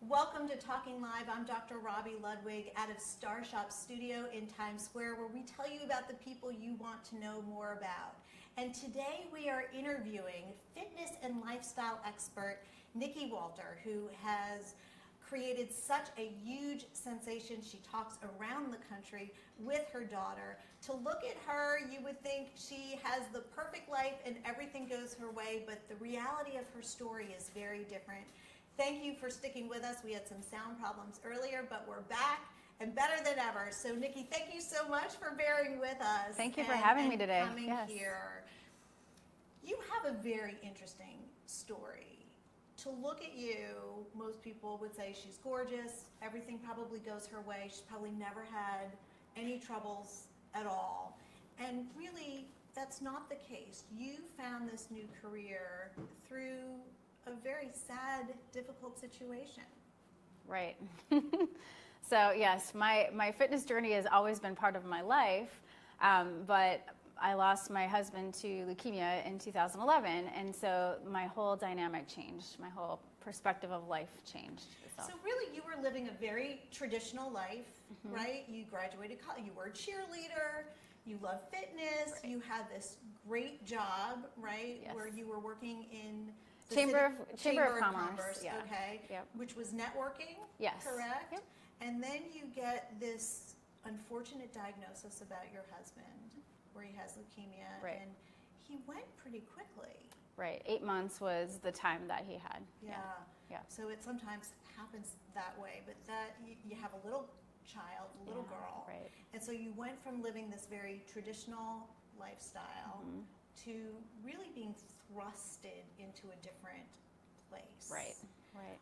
Welcome to Talking Live. I'm Dr. Robi Ludwig out of Star Shop Studio in Times Square, where we tell you about the people you want to know more about. And today we are interviewing fitness and lifestyle expert Nikki Walter, who has created such a huge sensation. She talks around the country with her daughter. To look at her, you would think she has the perfect life and everything goes her way, but the reality of her story is very different. Thank you for sticking with us. We had some sound problems earlier, but we're back and better than ever. So Nikki, thank you so much for bearing with us. Thank you for having me today. Coming here. You have a very interesting story. To look at you, most people would say she's gorgeous, everything probably goes her way, she's probably never had any troubles at all. And really, that's not the case. You found this new career through a very sad, difficult situation. Right. So yes, my fitness journey has always been part of my life, but I lost my husband to leukemia in 2011, and so my whole dynamic changed. My whole perspective of life changed. So really, you were living a very traditional life, right? You graduated college, you were a cheerleader, you love fitness, right. You had this great job, right? Yes. Where you were working in the Chamber of Commerce, yeah. Okay, yep. Which was networking, yes. Correct? Yep. And then you get this unfortunate diagnosis about your husband, where he has leukemia, right. And he went pretty quickly. Right, 8 months was the time that he had. Yeah. So it sometimes happens that way, but that you have a little child, a little girl, right. And so you went from living this very traditional lifestyle to really being thrusted into a different place. Right.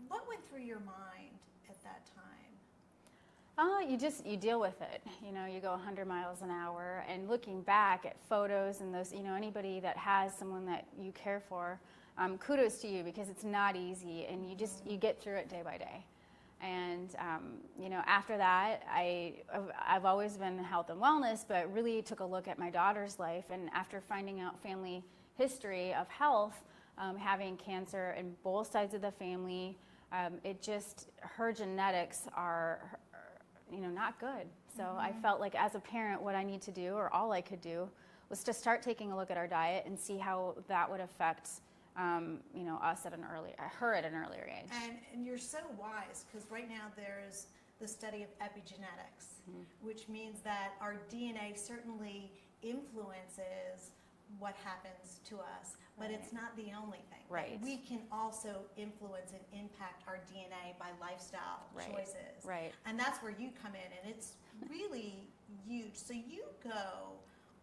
What went through your mind at that time? You deal with it. You know, you go 100 miles an hour, and looking back at photos and those, you know, anybody that has someone that you care for, kudos to you, because it's not easy, and you get through it day by day. And you know, after that, I've always been health and wellness, but really took a look at my daughter's life, and after finding out family history of health, having cancer in both sides of the family, her genetics are, you know, not good. So I felt like as a parent, what I need to do, or all I could do, was to start taking a look at our diet and see how that would affect, you know, her at an earlier age. And you're so wise, because right now there's the study of epigenetics, which means that our DNA certainly influences what happens to us, but it's not the only thing. Right. We can also influence and impact our DNA by lifestyle choices. Right. And that's where you come in, and it's really huge. So you go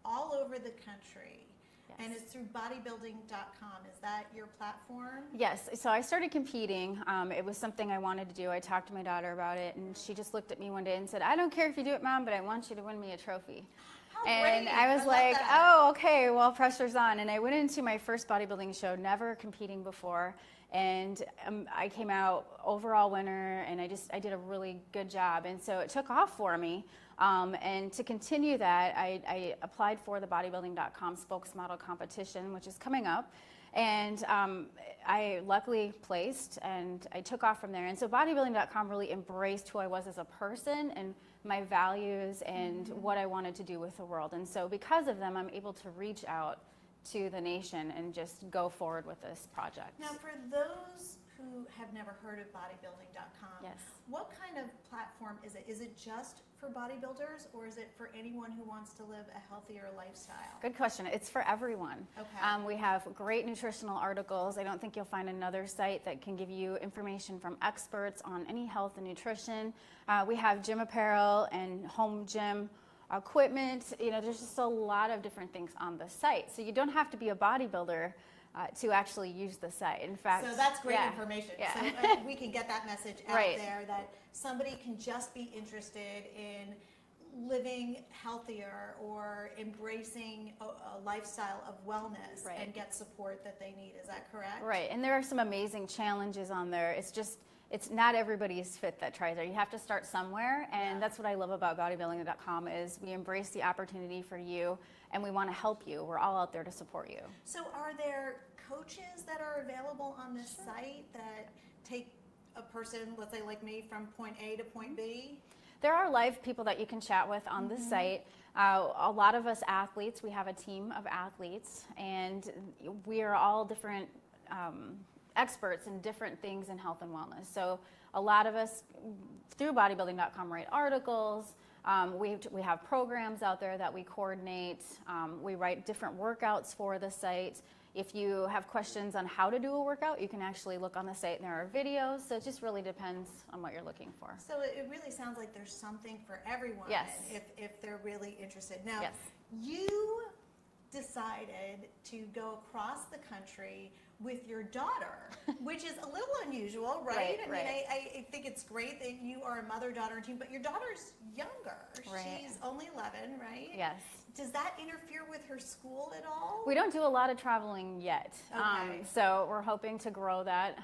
all over the country. Yes. And it's through bodybuilding.com. Is that your platform? Yes. So I started competing. It was something I wanted to do. I talked to my daughter about it, and she just looked at me one day and said, "I don't care if you do it, Mom, but I want you to win me a trophy." And I was like, oh, okay, well, pressure's on. And I went into my first bodybuilding show, never competing before. And I came out overall winner, and I did a really good job. And so it took off for me. And to continue that, I applied for the bodybuilding.com spokesmodel competition, which is coming up. And I luckily placed, and I took off from there. And so bodybuilding.com really embraced who I was as a person and my values and what I wanted to do with the world. And so because of them, I'm able to reach out to the nation and just go forward with this project. Now, for those who have never heard of bodybuilding.com, yes. What kind of platform is it? Is it just for bodybuilders, or is it for anyone who wants to live a healthier lifestyle? Good question. It's for everyone. Okay. We have great nutritional articles. I don't think you'll find another site that can give you information from experts on any health and nutrition. We have gym apparel and home gym equipment. You know, there's just a lot of different things on the site. So you don't have to be a bodybuilder to actually use the site. In fact, so that's great information. Yeah. So we can get that message out there, that somebody can just be interested in living healthier or embracing a lifestyle of wellness and get support that they need. Is that correct? Right. And there are some amazing challenges on there. It's not everybody's fit that tries it. You have to start somewhere, and that's what I love about bodybuilding.com is we embrace the opportunity for you, and we want to help you. We're all out there to support you. So are there coaches that are available on this site that take a person, let's say like me, from point A to point B? There are live people that you can chat with on the site. A lot of us athletes, we have a team of athletes, and we are all different experts in different things in health and wellness. So a lot of us, through bodybuilding.com, write articles. We have programs out there that we coordinate. We write different workouts for the site. If you have questions on how to do a workout, you can actually look on the site and there are videos. So it just really depends on what you're looking for. So it really sounds like there's something for everyone. Yes. If they're really interested. Now, Yes. you decided to go across the country with your daughter, which is a little unusual, right? I mean, I think it's great that you are a mother-daughter team, but your daughter's younger. Right. She's only 11, right? Yes. Does that interfere with her school at all? We don't do a lot of traveling yet. Okay. So we're hoping to grow that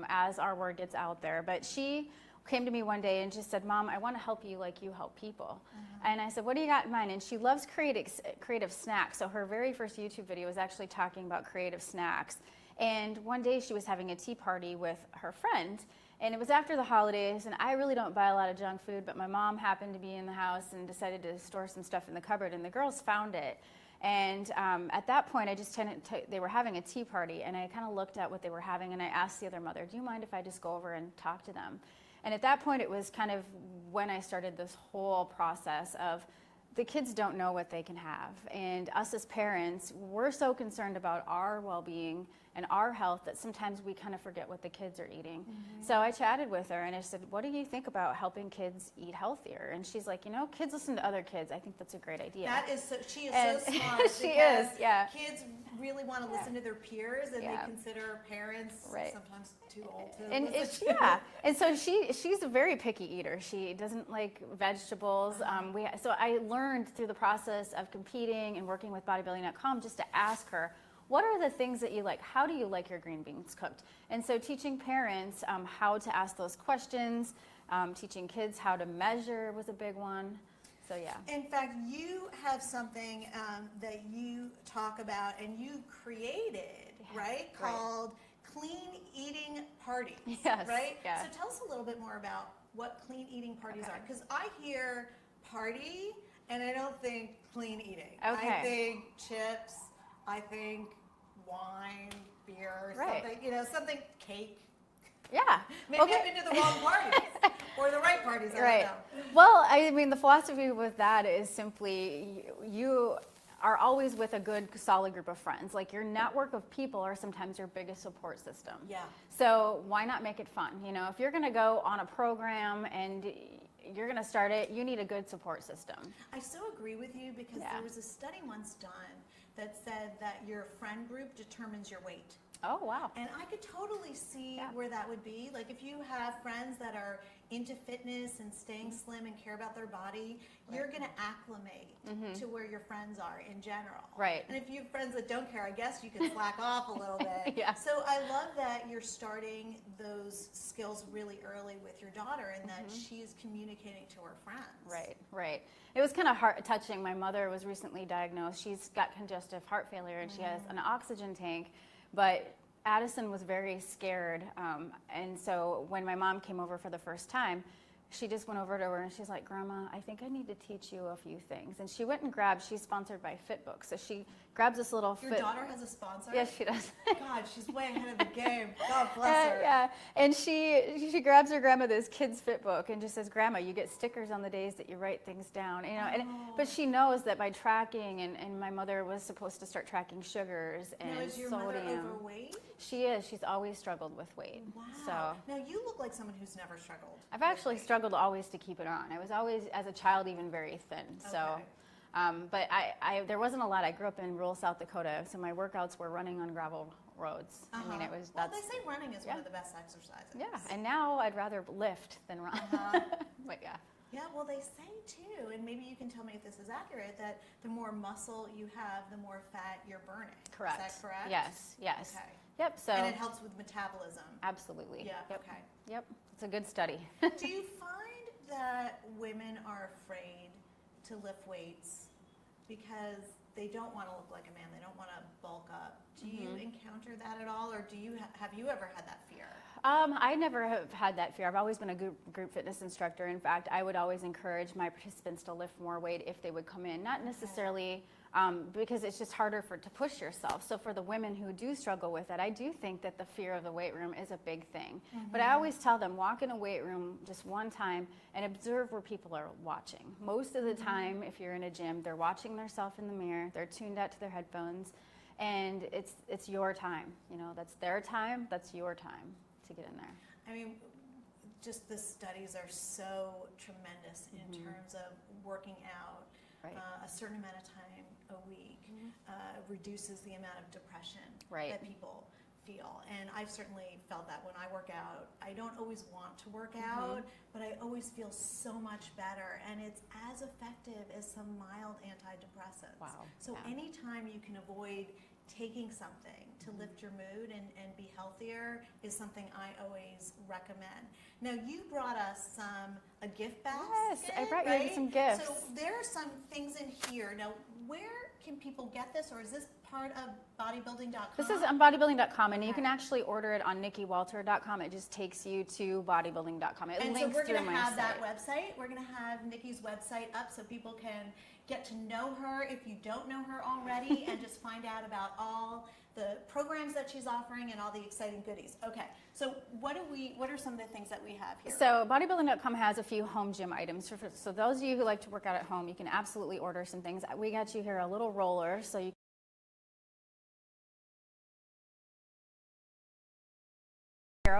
as our word gets out there. But she came to me one day and just said, Mom, I want to help you like you help people. And I said, what do you got in mind? And she loves creative snacks. So her very first YouTube video was actually talking about creative snacks. And one day she was having a tea party with her friend, and it was after the holidays, and I really don't buy a lot of junk food, but my mom happened to be in the house and decided to store some stuff in the cupboard, and the girls found it. And at that point, they were having a tea party, and I kind of looked at what they were having, and I asked the other mother, do you mind if I just go over and talk to them? And at that point, it was kind of when I started this whole process of the kids don't know what they can have. And us as parents, we're so concerned about our well-being and our health that sometimes we kind of forget what the kids are eating. So I chatted with her and I said, what do you think about helping kids eat healthier? And she's like, you know, kids listen to other kids. I think that's a great idea. That is she is so smart. She is, yeah. Kids really want to listen to their peers, and they consider parents sometimes too old to listen. And so she's a very picky eater. She doesn't like vegetables. So I learned through the process of competing and working with bodybuilding.com just to ask her, what are the things that you like? How do you like your green beans cooked? And so teaching parents how to ask those questions, teaching kids how to measure was a big one. So yeah. In fact, you have something that you talk about and you created, right? Called Clean Eating Parties, right? Yeah. So tell us a little bit more about what clean eating parties are. Because I hear party and I don't think clean eating. I think chips, I think wine, beer, something, you know, something, cake. Yeah. Maybe I've been to the wrong parties or the right parties, I don't know. Well, I mean, the philosophy with that is simply you are always with a good, solid group of friends. Like your network of people are sometimes your biggest support system. Yeah. So why not make it fun? You know, if you're going to go on a program and you're going to start it, you need a good support system. I so agree with you because there was a study once done that said that your friend group determines your weight. Oh, wow. And I could totally see where that would be. Like if you have friends that are into fitness and staying slim and care about their body, you're going to acclimate to where your friends are in general. Right. And if you have friends that don't care, I guess you can slack off a little bit. So I love that you're starting those skills really early with your daughter and that she's communicating to her friends. Right. It was kind of heart-touching. My mother was recently diagnosed. She's got congestive heart failure and she has an oxygen tank. But Addison was very scared, and so when my mom came over for the first time, she just went over to her and she's like, Grandma, I think I need to teach you a few things. And she went and grabbed, she's sponsored by Fitbook, so she grabs this little Your daughter has a sponsor? Yes, she does. God, she's way ahead of the game. God bless her. Yeah, and she grabs her grandma this kid's Fitbook and just says, Grandma, you get stickers on the days that you write things down. You know, but she knows that by tracking, and my mother was supposed to start tracking sugars and now, is your sodium. mother overweight? She is. She's always struggled with weight. Wow. So now you look like someone who's never struggled. I've actually struggled always to keep it on. I was always, as a child, even very thin. So, but there wasn't a lot. I grew up in rural South Dakota, so my workouts were running on gravel roads. I mean, it was. Well, they say running is one of the best exercises. Yeah, and now I'd rather lift than run. But yeah. Yeah, well, they say too, and maybe you can tell me if this is accurate, that the more muscle you have, the more fat you're burning. Correct. Is that correct? Yes. Okay. Yep. So. And it helps with metabolism. Absolutely. Yeah. Yep. Okay. Yep. It's a good study. Do you find that women are afraid to lift weights because they don't want to look like a man? They don't want to bulk up. Do you encounter that at all, or have you ever had that fear? I never have had that fear. I've always been a group fitness instructor. In fact, I would always encourage my participants to lift more weight if they would come in. Not necessarily because it's just harder to push yourself. So for the women who do struggle with it, I do think that the fear of the weight room is a big thing. But I always tell them, walk in a weight room just one time and observe where people are watching. Most of the time, if you're in a gym, they're watching themselves in the mirror, they're tuned out to their headphones, and it's your time. You know, that's their time, that's your time to get in there. I mean, just the studies are so tremendous in terms of working out. Right. A certain amount of time a week reduces the amount of depression that people feel. And I've certainly felt that when I work out. I don't always want to work out, but I always feel so much better. And it's as effective as some mild antidepressants. Wow. So anytime you can avoid taking something to lift your mood and be healthier is something I always recommend. Now, you brought us a gift basket. Yes, I brought you some gifts. So there are some things in here. Now, where can people get this, or is this part of bodybuilding.com? This is on bodybuilding.com, and you can actually order it on NikkiWalter.com. It just takes you to bodybuilding.com. It links so we're going to have that website. We're going to have Nikki's website up so people can get to know her if you don't know her already and just find out about all the programs that she's offering and all the exciting goodies. Okay, so what are some of the things that we have here? So bodybuilding.com has a few home gym items. So those of you who like to work out at home, you can absolutely order some things. We got you here a little roller so you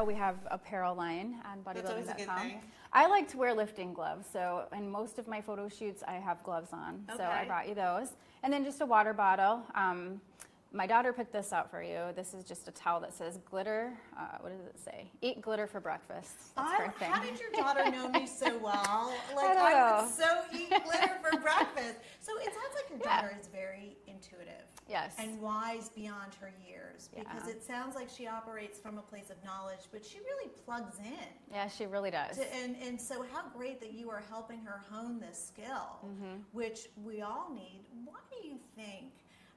we have apparel line on bodybuilding.com. I like to wear lifting gloves, so in most of my photo shoots I have gloves on, so I brought you those. And then just a water bottle. My daughter picked this out for you. This is just a towel that says glitter. What does it say? Eat glitter for breakfast. That's her thing. How did your daughter know me so well? Like, I would so eat glitter for breakfast. So it sounds like your daughter is very intuitive. Yes. And wise beyond her years, because it sounds like she operates from a place of knowledge, but she really plugs in. Yeah, she really does. And so how great that you are helping her hone this skill, which we all need. Why do you think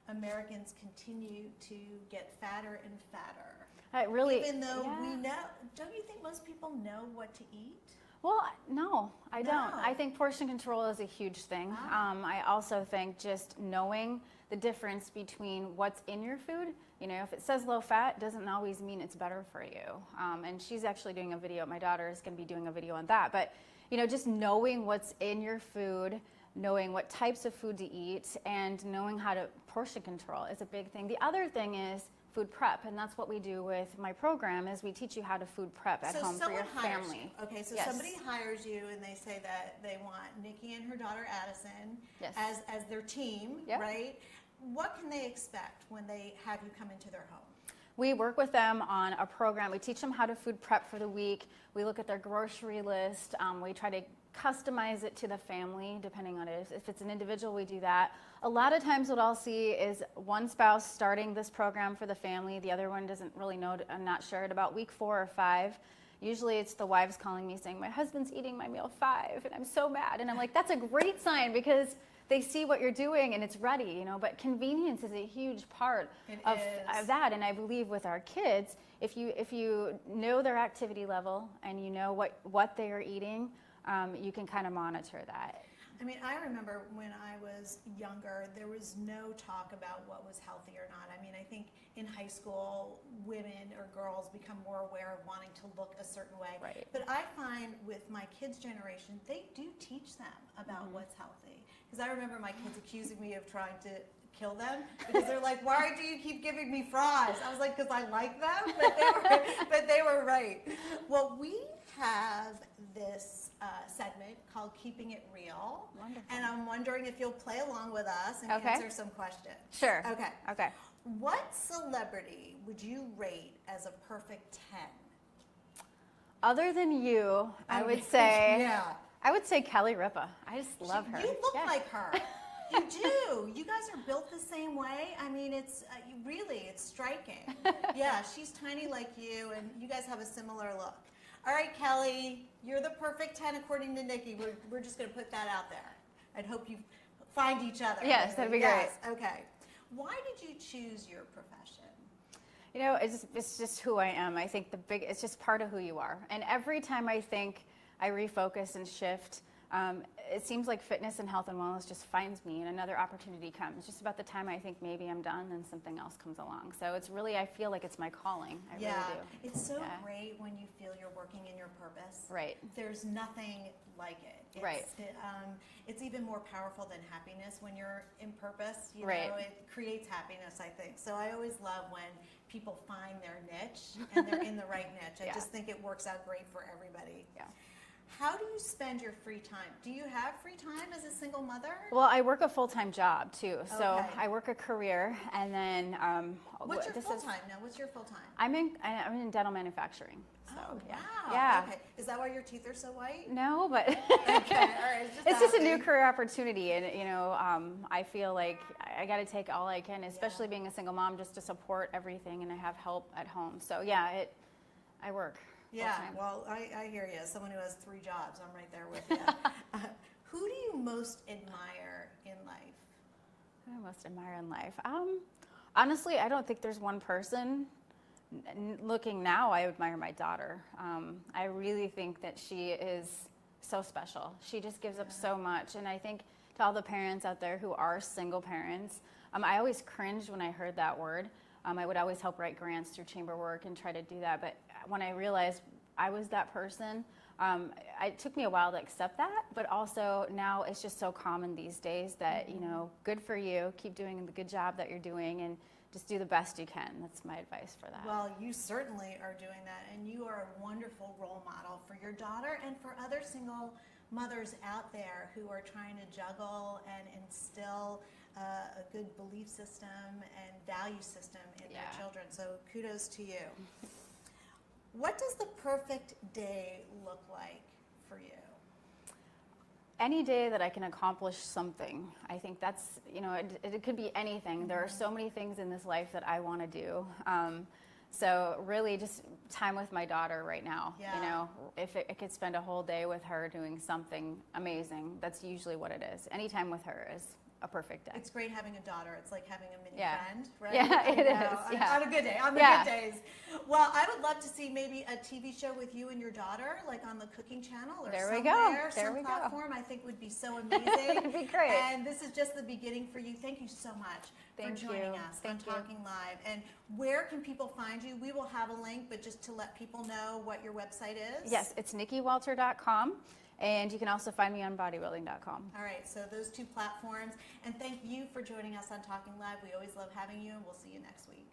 Americans continue to get fatter and fatter? Even though we know, don't you think most people know what to eat? Well, no, I don't. I think portion control is a huge thing. I also think just knowing the difference between what's in your food. You know, if it says low fat, doesn't always mean it's better for you. And she's actually doing a video, my daughter is going to be doing a video on that. But, you know, just knowing what's in your food, knowing what types of food to eat, and knowing how to portion control is a big thing. The other thing is food prep, and that's what we do with my program, is we teach you how to food prep at home for your family. Okay, so somebody hires you and they say that they want Nikki and her daughter Addison as their team, right? What can they expect when they have you come into their home? We work with them on a program. We teach them how to food prep for the week. We look at their grocery list. We try to customize it to the family, depending on it. If it's an individual, we do that. A lot of times what I'll see is one spouse starting this program for the family. The other one doesn't really know, I'm not sure, at about week 4 or 5. Usually it's the wives calling me saying, my husband's eating my meal 5 and I'm so mad. And I'm like, that's a great sign, because they see what you're doing and it's ready, you know. But convenience is a huge part of that. And I believe with our kids, if you know their activity level and you know what they are eating, you can kind of monitor that. I mean, I remember when I was younger, there was no talk about what was healthy or not. I mean, I think in high school, women or girls become more aware of wanting to look a certain way. Right. But I find with my kids' generation, they do teach them about what's healthy. Because I remember my kids accusing me of trying to kill them, because they're like, why do you keep giving me fries? I was like, because I like them, but they were right. Well, we have this segment called Keeping It Real. Wonderful. And I'm wondering if you'll play along with us and answer some questions. Sure. Okay. What celebrity would you rate as a perfect 10? Other than you, I would say Kelly Ripa. I just love her. You look like her. You do. You guys are built the same way. I mean, it's it's striking. Yeah, she's tiny like you, and you guys have a similar look. All right, Kelly, you're the perfect 10 according to Nikki. We're just going to put that out there. I'd hope you find each other. Yes, that'd be great. Okay. Why did you choose your profession? You know, it's just who I am. I think it's just part of who you are. And every time I think I refocus and shift, it seems like fitness and health and wellness just finds me and another opportunity comes. Just about the time I think maybe I'm done, then something else comes along. So it's really, I feel like it's my calling. I really do. It's so great when you feel you're working in your purpose. Right. There's nothing like it. It's even more powerful than happiness when you're in purpose. You know, it creates happiness, I think. So I always love when people find their niche and they're in the right niche. I just think it works out great for everybody. Yeah. How do you spend your free time? Do you have free time as a single mother? Well, I work a full-time job too. So I work a career, and then what's your full-time now? What's your full-time? I'm in dental manufacturing. So, wow. Yeah. Okay. Is that why your teeth are so white? No, but okay. All right. It's just a new career opportunity, and you know, I feel like I got to take all I can, especially being a single mom, just to support everything, and I have help at home. So yeah, I work. Yeah, well, I hear you. As someone who has 3 jobs, I'm right there with you. Who do you most admire in life? Who do I most admire in life? Honestly, I don't think there's one person. Looking now, I admire my daughter. I really think that she is so special. She just gives up so much. And I think to all the parents out there who are single parents, I always cringed when I heard that word. I would always help write grants through chamber work and try to do that. But when I realized I was that person, it took me a while to accept that. But also now it's just so common these days that, you know, good for you. Keep doing the good job that you're doing and just do the best you can. That's my advice for that. Well, you certainly are doing that. And you are a wonderful role model for your daughter and for other single mothers out there who are trying to juggle and instill a good belief system and value system in their children. So kudos to you. What does the perfect day look like for you? Any day that I can accomplish something. I think that's, you know, it could be anything. There are so many things in this life that I want to do. So really just time with my daughter right now. You know, if I could spend a whole day with her doing something amazing, that's usually what it is. Any time with her is a perfect day. It's great having a daughter. It's like having a mini friend, right? Yeah, it is. Yeah. On a good day, on the good days. Well, I would love to see maybe a TV show with you and your daughter, like on the cooking channel or some platform. I think would be so amazing. That'd be great. And this is just the beginning for you. Thank you so much for joining us on Talking Live. And where can people find you? We will have a link, but just to let people know what your website is. Yes, it's NikkiWalter.com. And you can also find me on bodybuilding.com. All right, so those 2 platforms. And thank you for joining us on Talking Live. We always love having you, and we'll see you next week.